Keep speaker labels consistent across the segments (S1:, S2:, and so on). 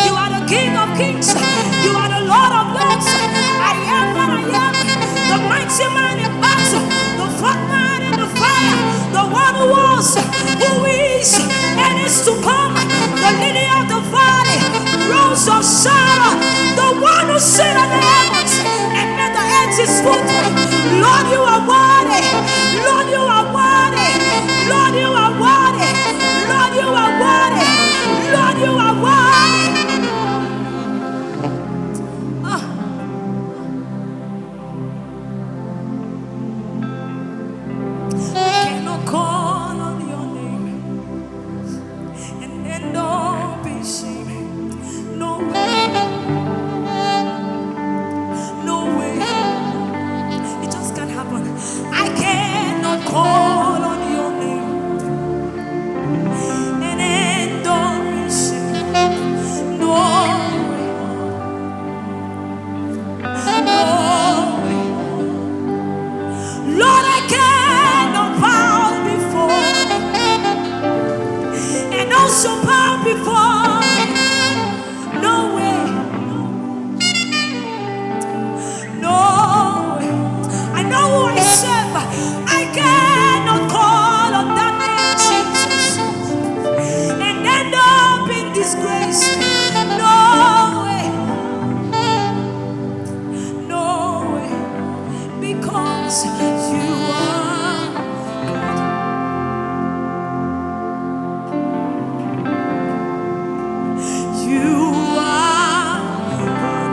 S1: You are the King of Kings. You are the Lord of Lords. I am that I am. The mighty man in battle. The front man in the fire. The one who was, who is, and is to come. The lily of the valley. Rose of Sharon. The one who sit on the heavens and made the earth his footstool. Lord, you are worthy. Lord, you are worthy. Lord, you are worthy. Lord, you are worthy. Lord, you are worthy. I cannot call on your name and then don't be ashamed. No way. No way. It just can't happen. I cannot call on your name and then don't be ashamed. No way. No way. Lord, I cannot bow before and also bow before. No way. No way. I know who I serve. I cannot call on that name, Jesus, and end up in disgrace. No way. No way. Because you are God. You are God.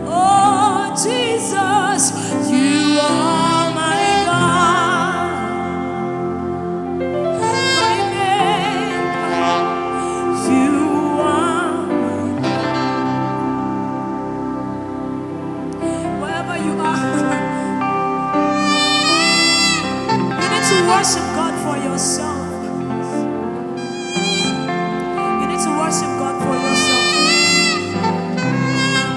S1: Oh, Jesus, you are my God. My Maker. You are wherever you are. You need to worship God for yourself. You need to worship God for yourself.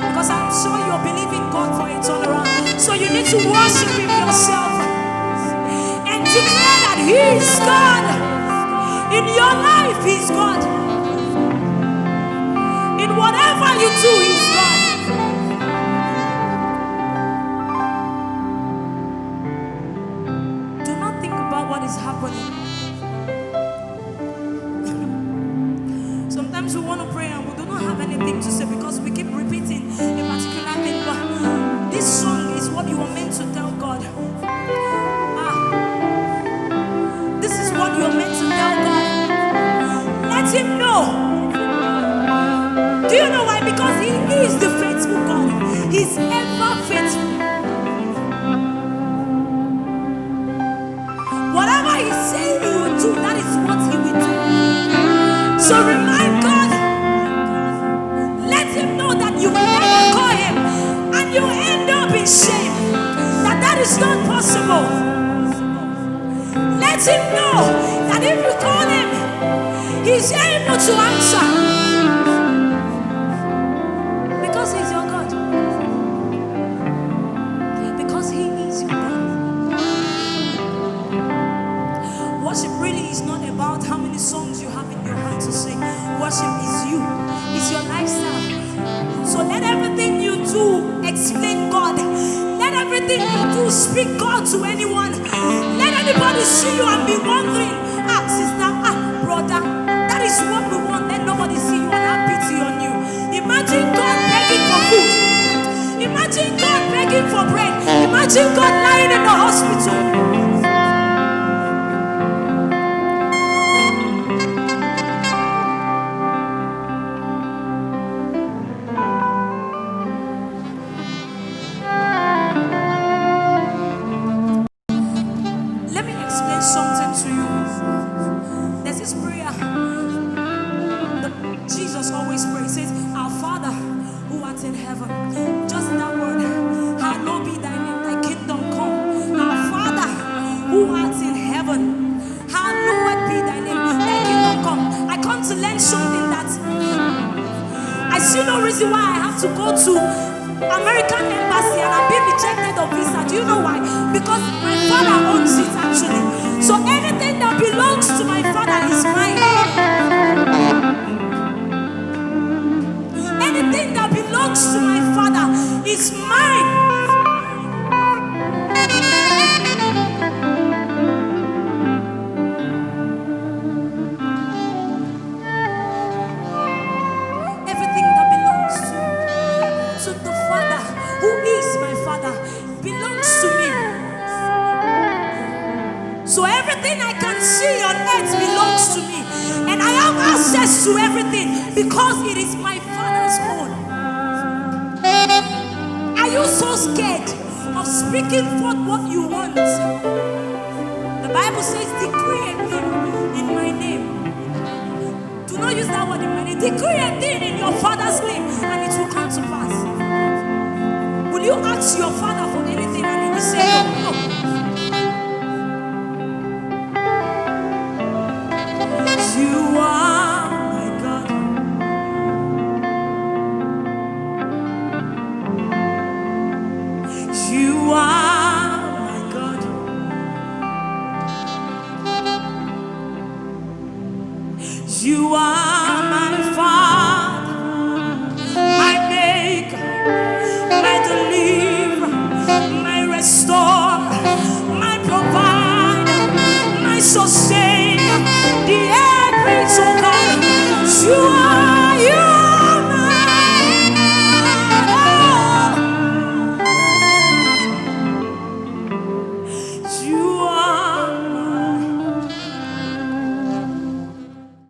S1: Because I'm sure you're believing God for a turnaround. So you need to worship Him yourself and declare that He is God. In your life, He's God. In whatever you do, He's God. Do not think about what is happening. Sometimes we want to pray and we do not have anything to say because we keep repeating a particular thing. But this song is what you are meant to tell God. This is what you are meant to tell God. Let Him know. Do you know why? Because He is the faithful God. He's ever faithful. Whatever He says He will do, that is what He will do. So remind God. Let Him know that you will never call Him and you end up in shame. That is not possible. Let Him know that if you call Him, He's able to answer. Because He's your God. Because He is your God. Worship really is not about how many songs you have in your heart to sing. Worship is you. It's your lifestyle. So let everything you do explain God. Let everything you do speak God to anyone. Let anybody see you and be wondering, sister, brother, that is what we want. Let nobody see you and have pity on you. Imagine God begging for food. Imagine God begging for bread. Imagine God lying in the hospital. Let me explain something to you. There's this prayer that Jesus always prays. It says, Our Father who art in heaven. Just that word, hallowed be thy name. have to go to American embassy and I'm being rejected of visa. Do you know why? Because my father owns it actually. So anything that belongs to my father is mine. Anything that belongs to my father is mine. So everything I can see on earth belongs to me. And I have access to everything because it is my Father's own. Are you so scared of speaking forth what you want? The Bible says, decree a thing in my name. Do not use that word in my name. Decree a thing in your Father's name and it will come to pass. Will you ask your Father for anything and he will say no? You are my God. You are my God. You are